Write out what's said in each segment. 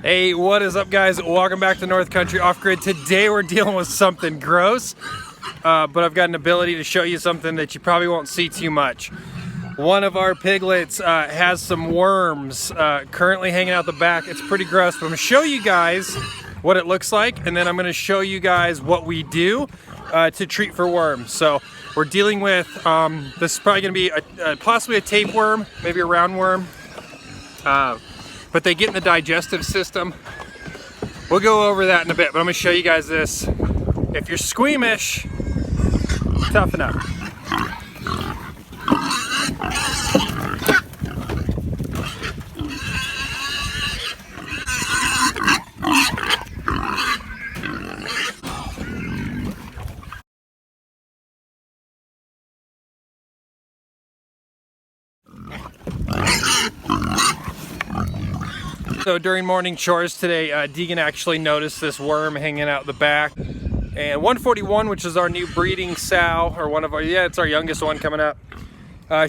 Hey, what is up, guys? Welcome back to North Country Off Grid. Today we're dealing with something gross, but I've got an ability to show you something that you probably won't see too much. One of our piglets has some worms currently hanging out the back. It's pretty gross, but I'm gonna show you guys what it looks like, and then I'm gonna show you guys what we do to treat for worms. So we're dealing with, this is probably gonna be possibly a tapeworm, maybe a roundworm. But they get in the digestive system. We'll go over that in a bit, but I'm gonna show you guys this. If you're squeamish, toughen up. So during morning chores today, Deegan actually noticed this worm hanging out the back. And 141, which is our new breeding sow, or one of our, it's our youngest one coming up.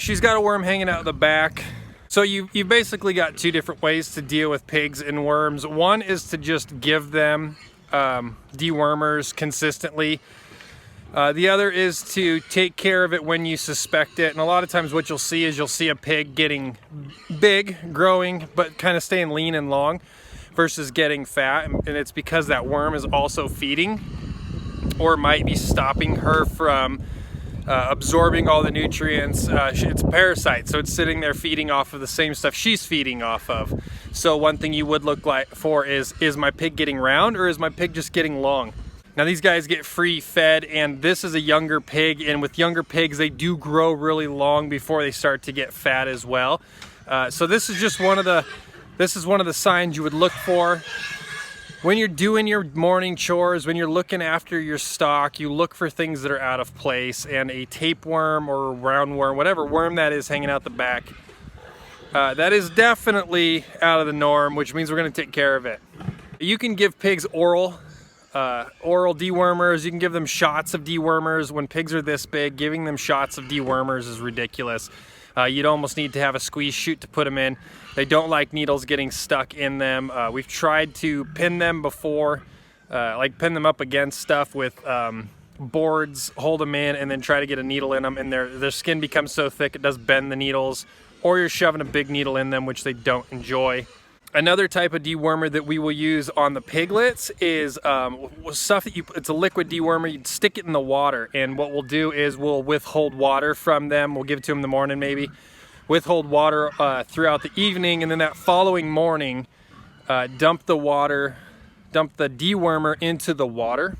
She's got a worm hanging out the back. So you've basically got two different ways to deal with pigs and worms. One is to just give them dewormers consistently. The other is to take care of it when you suspect it. And a lot of times what you'll see is you'll see a pig getting big, growing, but kind of staying lean and long versus getting fat. And it's because that worm is also feeding or might be stopping her from absorbing all the nutrients. It's a parasite, so it's sitting there feeding off of the same stuff she's feeding off of. So one thing you would look for is my pig getting round or is my pig just getting long? Now these guys get free fed, and this is a younger pig, and with younger pigs they do grow really long before they start to get fat as well. So this is just one of the signs you would look for when you're doing your morning chores. When you're looking after your stock, you look for things that are out of place, and a tapeworm or a roundworm, whatever worm that is hanging out the back, that is definitely out of the norm, which means we're going to take care of it. You can give pigs oral dewormers. You can give them shots of dewormers. When pigs are this big, giving them shots of dewormers is ridiculous. You'd almost need to have a squeeze chute to put them in. They don't like needles getting stuck in them. We've tried to pin them before, like pin them up against stuff with boards, hold them in, and then try to get a needle in them, and their skin becomes so thick it does bend the needles, or you're shoving a big needle in them, which they don't enjoy. Another type of dewormer that we will use on the piglets is stuff that it's a liquid dewormer. You'd stick it in the water, and what we'll do is we'll withhold water from them. We'll give it to them in the morning, maybe withhold water throughout the evening, and then that following morning dump the dewormer into the water,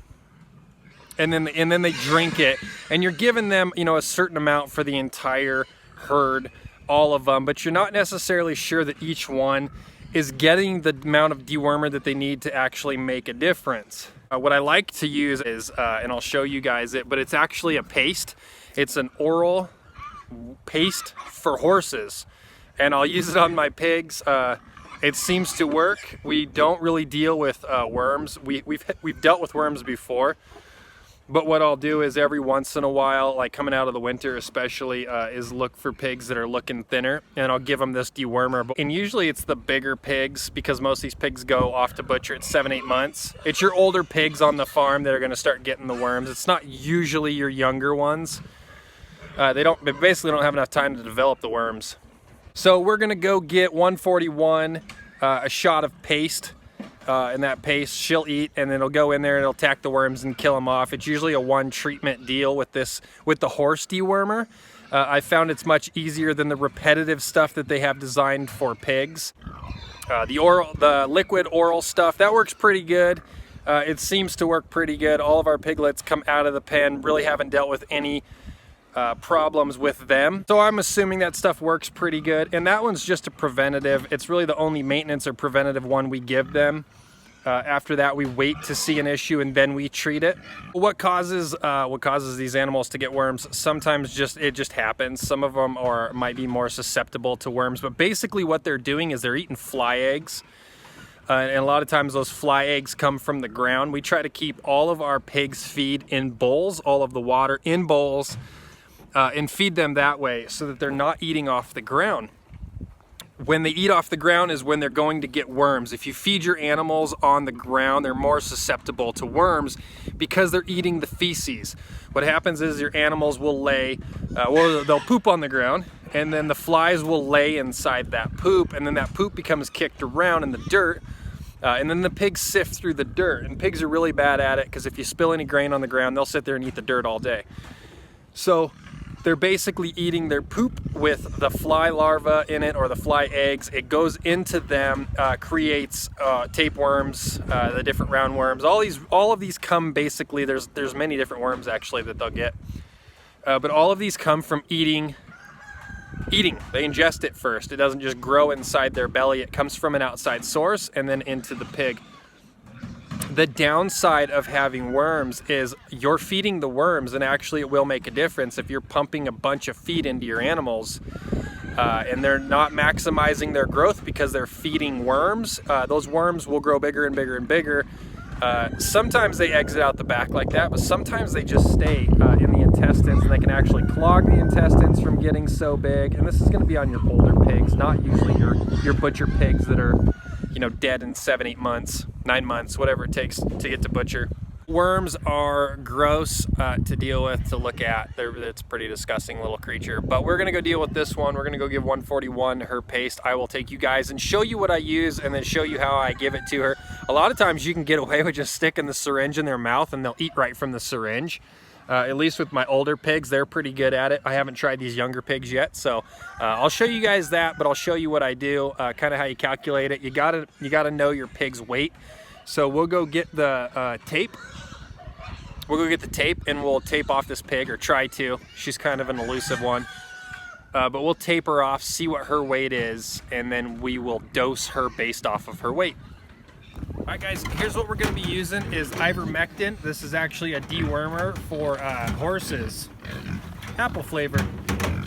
and then they drink it. And you're giving them, a certain amount for the entire herd, all of them, but you're not necessarily sure that each one is getting the amount of dewormer that they need to actually make a difference. What I like to use is, and I'll show you guys it, but it's actually a paste. It's an oral paste for horses, and I'll use it on my pigs. It seems to work. We don't really deal with worms. We've dealt with worms before, but what I'll do is every once in a while, like coming out of the winter especially, is look for pigs that are looking thinner, and I'll give them this dewormer. And usually it's the bigger pigs, because most of these pigs go off to butcher at 7-8 months. It's your older pigs on the farm that are going to start getting the worms. It's not usually your younger ones. They basically don't have enough time to develop the worms. So we're going to go get 141 a shot of paste. And that paste she'll eat, and then it'll go in there and it'll attack the worms and kill them off. It's usually a one treatment deal with the horse dewormer. I found it's much easier than the repetitive stuff that they have designed for pigs. The liquid oral stuff, that works pretty good. It seems to work pretty good. All of our piglets come out of the pen, really haven't dealt with any problems with them. So I'm assuming that stuff works pretty good. And that one's just a preventative. It's really the only maintenance or preventative one we give them. After that, we wait to see an issue and then we treat it. What causes these animals to get worms? Sometimes it just happens. Some of them might be more susceptible to worms, but basically what they're doing is they're eating fly eggs. And a lot of times those fly eggs come from the ground. We try to keep all of our pigs' feed in bowls, all of the water in bowls, and feed them that way so that they're not eating off the ground. when they eat off the ground is when they're going to get worms. If you feed your animals on the ground, they're more susceptible to worms because they're eating the feces. What happens is your animals will lay, they'll poop on the ground, and then the flies will lay inside that poop, and then that poop becomes kicked around in the dirt, and then the pigs sift through the dirt. And pigs are really bad at it because if you spill any grain on the ground, they'll sit there and eat the dirt all day. So they're basically eating their poop with the fly larva in it, or the fly eggs. It goes into them, creates tapeworms, the different roundworms. All of these come basically, there's many different worms actually that they'll get. But all of these come from eating. They ingest it first. It doesn't just grow inside their belly. It comes from an outside source and then into the pig. The downside of having worms is you're feeding the worms, and actually it will make a difference if you're pumping a bunch of feed into your animals and they're not maximizing their growth because they're feeding worms. Those worms will grow bigger and bigger and bigger. Sometimes they exit out the back like that, but sometimes they just stay in the intestines, and they can actually clog the intestines from getting so big. And this is going to be on your older pigs, not usually your butcher pigs that are, you know, dead in 7, 8 months, 9 months, whatever it takes to get to butcher. Worms are gross to deal with, to look at. It's a pretty disgusting little creature, but we're gonna go deal with this one. We're gonna go give 141 her paste. I will take you guys and show you what I use, and then show you how I give it to her. A lot of times you can get away with just sticking the syringe in their mouth and they'll eat right from the syringe. At least with my older pigs, they're pretty good at it. I haven't tried these younger pigs yet, so I'll show you guys that, but I'll show you what I do, kind of how you calculate it. You gotta know your pig's weight. So we'll go get the tape. We'll go get the tape and we'll tape off this pig, or try to. She's kind of an elusive one. But we'll tape her off, see what her weight is, and then we will dose her based off of her weight. All right guys, here's what we're gonna be using is Ivermectin. This is actually a dewormer for horses, apple flavored.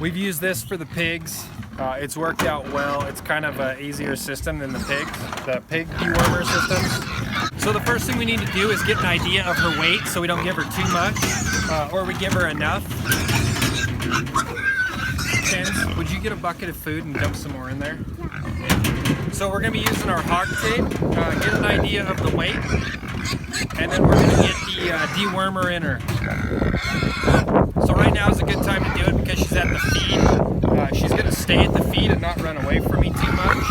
We've used this for the pigs. It's worked out well. It's kind of an easier system than the pig dewormer systems. So the first thing we need to do is get an idea of her weight so we don't give her too much, or we give her enough. Ken, would you get a bucket of food and dump some more in there? So we're going to be using our hog tape, get an idea of the weight, and then we're going to get the dewormer in her. So right now is a good time to do it because she's at the feed. She's going to stay at the feed and not run away from me too much.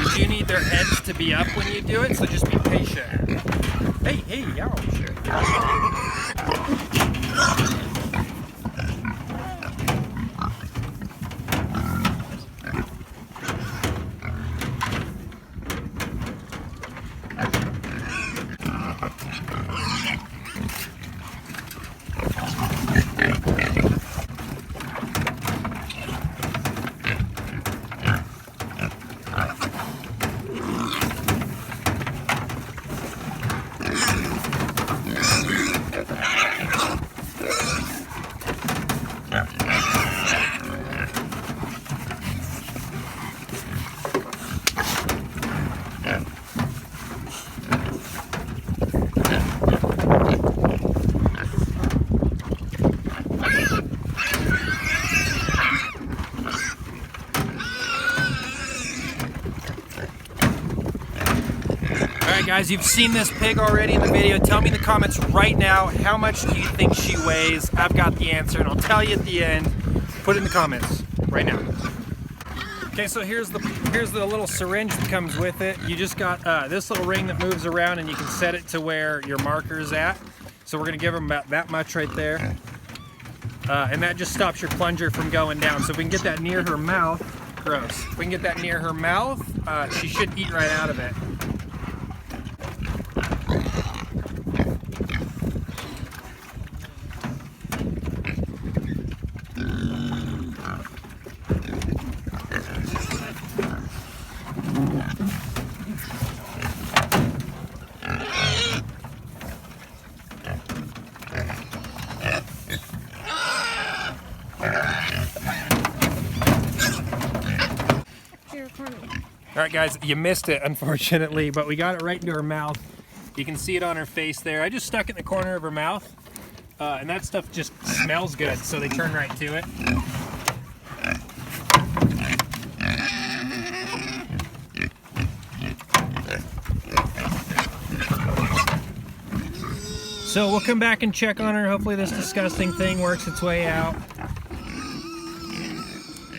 You do need their heads to be up when you do it, so just be patient. Hey, ouch. Guys, you've seen this pig already in the video. Tell me in the comments right now, how much do you think she weighs? I've got the answer and I'll tell you at the end. Put it in the comments right now. Okay, so here's the little syringe that comes with it. You just got this little ring that moves around, and you can set it to where your marker is at. So we're gonna give them about that much right there. And that just stops your plunger from going down. So if we can get that near her mouth, gross. If we can get that near her mouth, she should eat right out of it. All right guys, you missed it unfortunately, but we got it right into her mouth. You can see it on her face there. I just stuck it in the corner of her mouth, and that stuff just smells good, so they turn right to it. So we'll come back and check on her. Hopefully this disgusting thing works its way out.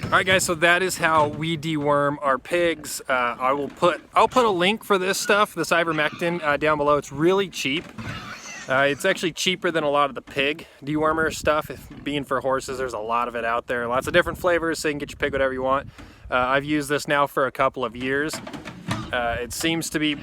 All right, guys, so that is how we deworm our pigs. I'll put a link for this stuff, this ivermectin, down below. It's really cheap. It's actually cheaper than a lot of the pig dewormer stuff. Being for horses, there's a lot of it out there. Lots of different flavors, so you can get your pig whatever you want. I've used this now for a couple of years. It seems to be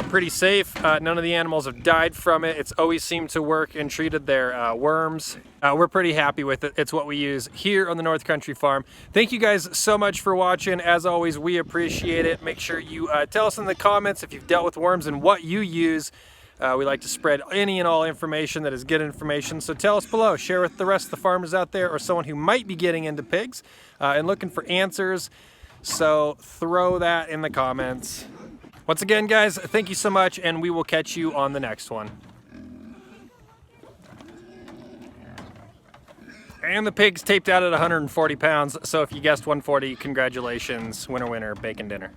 pretty safe. None of the animals have died from it. It's always seemed to work and treated their worms. We're pretty happy with it. It's what we use here on the North Country Farm. Thank you guys so much for watching. As always, we appreciate it. Make sure you tell us in the comments if you've dealt with worms and what you use. We like to spread any and all information that is good information, so tell us below. Share with the rest of the farmers out there or someone who might be getting into pigs and looking for answers. So throw that in the comments. Once again, guys, thank you so much, and we will catch you on the next one. And the pig's taped out at 140 pounds, so if you guessed 140, congratulations, winner, winner, bacon dinner.